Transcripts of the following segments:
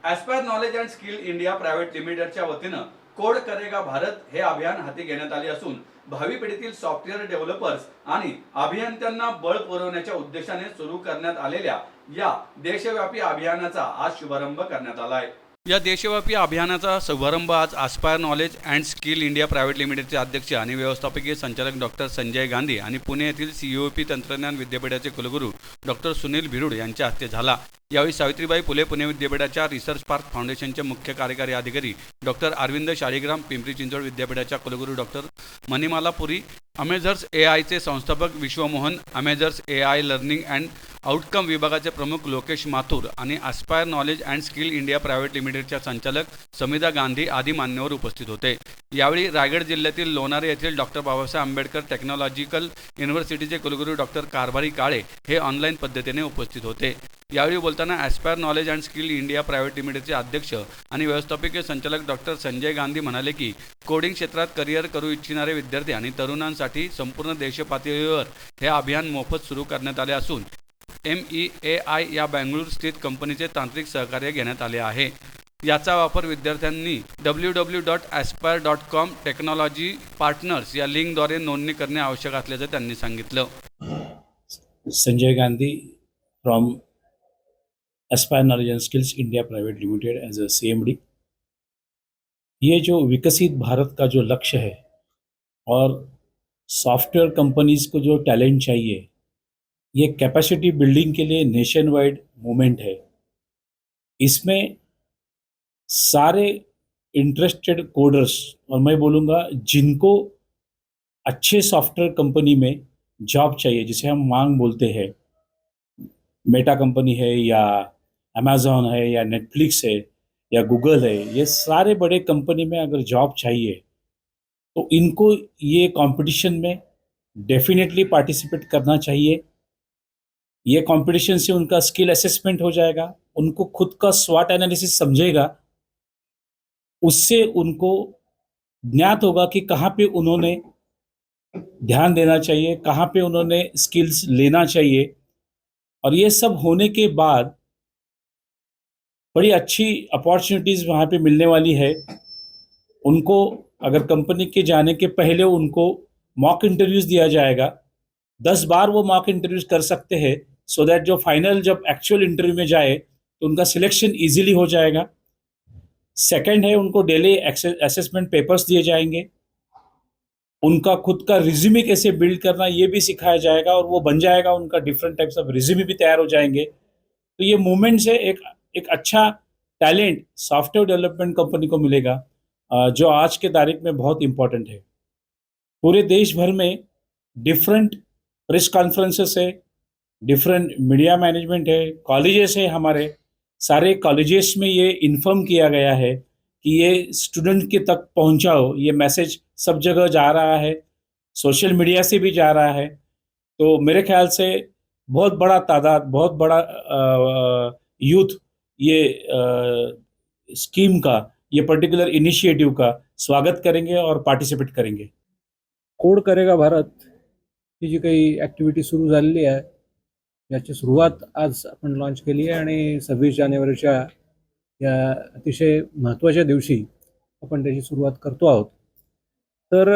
Aspire knowledge and skill India private लिमिटेडच्या वतीनं code करेगा भारत हे अभियान हाती घेण्यात आले असून भावी पिढीतील सॉफ्टवेअर डेव्हलपर्स आणि अभियंत्यांना बळ पुरवण्याच्या उद्देशाने सुरू करण्यात आलेल्या या देशव्यापी अभियानाचा आज शुभारंभ करण्यात आला आहे। या देशव्यापी अभियानाचा शुभारंभ आज aspire knowledge and skill India private लिमिटेडचे अध्यक्ष आणि व्यवस्थापकीय संचालक डॉक्टर संजय गांधी आणि पुणे येथील COP तंत्रज्ञान विद्यापीठाचे कुलगुरू डॉक्टर सुनील भिरुड यांच्या हस्ते झाला। यावेळी सावित्रीबाई फुले पुणे विद्यापीठाच्या रिसर्च पार्क फाउंडेशनचे मुख्य कार्यकारी अधिकारी डॉक्टर अरविंद शाळीग्राम, पिंपरी चिंचवड विद्यापीठाच्या कुलगुरू डॉक्टर मणिमाला पुरी, अमेझर्स AIचे संस्थापक Vishwamohan, Amazers AI learning and outcome विभागाचे प्रमुख लोकेश माथुर आणि aspire knowledge and skill India private लिमिटेडच्या संचालक समिधा गांधी आदी मान्यवर उपस्थित होते। यावेळी रायगड जिल्ह्यातील लोणारे येथील डॉक्टर बाबासाहेब आंबेडकर टेक्नॉलॉजिकल युनिव्हर्सिटीचे कुलगुरू डॉक्टर कारभारी काळे हे ऑनलाईन पद्धतीने उपस्थित होते। यावेळी बोलताना aspire knowledge and skill India private लिमिटेडचे अध्यक्ष आणि व्यवस्थापकीय संचालक डॉक्टर संजय गांधी म्हणाले की कोडिंग क्षेत्रात करिअर करू इच्छिणारे विद्यार्थी आणि तरुणांसाठी संपूर्ण देशपातळीवर हे अभियान मोफत सुरू करण्यात आले असून MEAI या बेंगळुरू स्थित कंपनीचे तांत्रिक सहकार्य घेण्यात आले आहे। याचा वापर विद्यार्थ्यांनी www.aspire.com टेक्नॉलॉजी पार्टनर्स या लिंकद्वारे नोंदणी करणे आवश्यक असल्याचे त्यांनी सांगितलं। Sanjay Gandhi from Aspire knowledge end skills India private limited as a CMD। ये जो विकसित भारत का जो लक्ष्य है और सॉफ्टवेयर कंपनीज को जो टैलेंट चाहिए, ये कैपेसिटी बिल्डिंग के लिए नेशन वाइड मूवमेंट है। इसमें सारे इंटरेस्टेड कोडर्स, और मैं बोलूँगा जिनको अच्छे सॉफ्टवेयर कंपनी में जॉब चाहिए, जिसे हम मांग बोलते हैं, मेटा कंपनी है या अमेज़ॉन है या नेटफ्लिक्स है या गूगल है, ये सारे बड़े कंपनी में अगर जॉब चाहिए तो इनको ये कंपटीशन में डेफिनेटली पार्टिसिपेट करना चाहिए। ये कंपटीशन से उनका स्किल असेसमेंट हो जाएगा, उनको खुद का स्वॉट एनालिसिस समझेगा, उससे उनको ज्ञात होगा कि कहाँ पे उन्होंने ध्यान देना चाहिए, कहाँ पे उन्होंने स्किल्स लेना चाहिए। और ये सब होने के बाद बड़ी अच्छी अपॉर्चुनिटीज़ वहाँ पे मिलने वाली है। उनको अगर कंपनी के जाने के पहले उनको मॉक इंटरव्यूज़ दिया जाएगा, 10 बार वो मॉक इंटरव्यूज़ कर सकते हैं, सो दैट जो फाइनल जब एक्चुअल इंटरव्यू में जाए तो उनका सिलेक्शन ईजिली हो जाएगा। सेकंड है, उनको डेली असेसमेंट पेपर्स दिए जाएंगे, उनका खुद का रिज्यूमे कैसे बिल्ड करना ये भी सिखाया जाएगा और वो बन जाएगा, उनका डिफरेंट टाइप्स ऑफ रिज्यूमे भी तैयार हो जाएंगे। तो ये मूवमेंट से एक अच्छा टैलेंट सॉफ्टवेयर डेवलपमेंट कंपनी को मिलेगा, जो आज के तारीख में बहुत इम्पोर्टेंट है। पूरे देश भर में डिफरेंट प्रेस कॉन्फ्रेंसेस है, डिफरेंट मीडिया मैनेजमेंट है, कॉलेजेस है, हमारे सारे कॉलेजेस में ये इन्फॉर्म किया गया है कि ये स्टूडेंट के तक पहुंचाओ, ये मैसेज सब जगह जा रहा है, सोशल मीडिया से भी जा रहा है। तो मेरे ख्याल से बहुत बड़ा तादाद, बहुत बड़ा यूथ ये स्कीम का, ये पर्टिकुलर इनिशिएटिव का स्वागत करेंगे और पार्टिसिपेट करेंगे। कोड करेगा भारत ही जी काही ॲक्टिव्हिटी सुरू झालेली आहे, याची सुरुवात आज आपण लॉन्च केली आहे आणि 26 जानेवारीच्या या अतिशय महत्त्वाच्या दिवशी आपण त्याची सुरुवात करतो आहोत। तर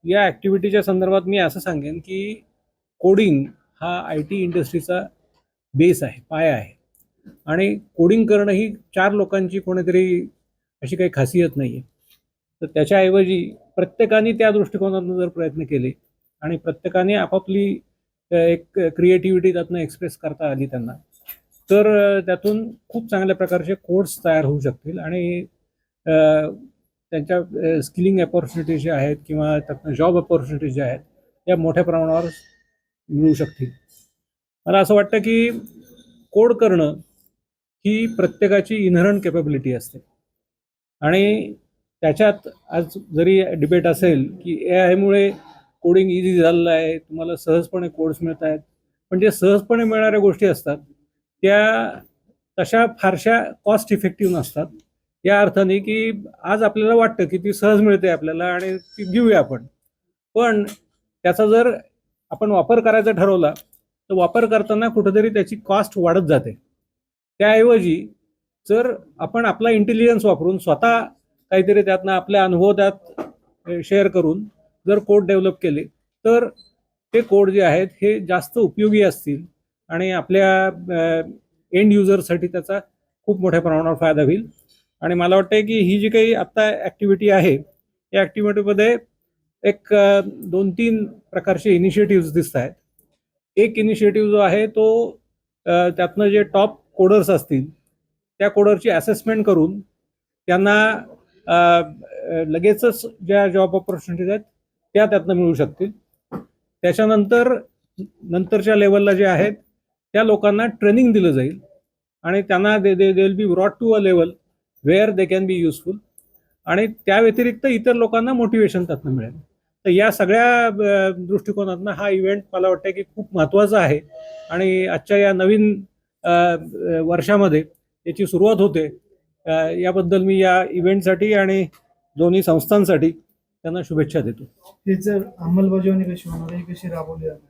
या ॲक्टिव्हिटीच्या संदर्भात मी असं सांगेन की कोडिंग हा IT इंडस्ट्रीचा बेस आहे, पाया आहे आणि कोडिंग करणं ही 4 लोकांची कोणीतरी अशी काही खासियत नाही आहे। तर त्याच्याऐवजी प्रत्येकाने त्या दृष्टिकोनातून जर प्रयत्न केले आणि प्रत्येकाने आपापली एक क्रिएटिव्हिटी त्यातून एक्सप्रेस करता आली त्यांना, तर त्यातून खूप चांगल्या प्रकारचे कोड्स तयार होऊ शकतील आणि त्यांच्या स्किलिंग अपॉर्च्युनिटीज ज्या आहेत किंवा त्यातनं जॉब अपॉर्च्युनिटीज ज्या आहेत त्या मोठ्या प्रमाणावर मिळू शकतील। मला असं वाटतं की कोड करणं ही प्रत्येकाची इनहरंट कॅपेबिलिटी असते आणि त्याच्यात आज जरी डिबेट असेल की AI मुळे कोडिंग इझी झालेलं आहे, तुम्हाला सहजपणे कोड्स मिळत आहेत, पण जे सहजपणे मिळणाऱ्या गोष्टी असतात त्या तशा फारशा कॉस्ट इफेक्टिव्ह नसतात। या अर्थाने की आज आपल्याला वाटतं की ती सहज मिळते आपल्याला आणि ती घेऊया आपण, पण त्याचा जर आपण वापर करायचा ठरवला तर वापर करताना कुठेतरी त्याची कॉस्ट वाढत जाते। त्याऐवजी जर आपण आपला इंटेलिजन्स वापरून स्वतः काहीतरी त्यातनं आपले अनुभव त्यात शेअर करून जर कोड डेव्हलप केले तर ते कोड जे आहेत हे जास्त उपयोगी असतील आणि आपल्या एंड युजरसाठी त्याचा खूप मोठ्या प्रमाणावर फायदा होईल. आणि मला वाटतं की ही जी काही आत्ता ॲक्टिव्हिटी आहे या ॲक्टिव्हिटीमध्ये एक 2-3 प्रकारचे इनिशिएटिव्ह दिसत आहेत. एक इनिशिएटिव्ह जो आहे तो त्यातनं जे टॉप कोडर्स असतील त्या कोडरची असेसमेंट करून त्यांना लगेचच ज्या जॉब ऑपॉर्च्युनिटीज आहेत त्या त्यातनं मिळू शकतील. त्याच्यानंतर नंतरच्या लेवलला जे आहेत त्या लोकांना ट्रेनिंग दिलं जाईल आणि त्यांना they will be brought to a level where they can be useful. आणि त्या व्यतिरिक्त इतर लोकांना मोटिवेशन त्यातनं मिळेल. तर या सगळ्या दृष्टिकोनातनं हा इव्हेंट मला वाटतं की खूप महत्त्वाचा आहे आणि आजच्या या नवीन वर्षामध्ये याची सुरुवात होते. याबद्दल मी या इव्हेंटसाठी आणि दोन्ही संस्थांसाठी त्यांना शुभेच्छा देतो. हे जर अंमलबजावणी कशी होणार आहे, कशी राबवली जाणार?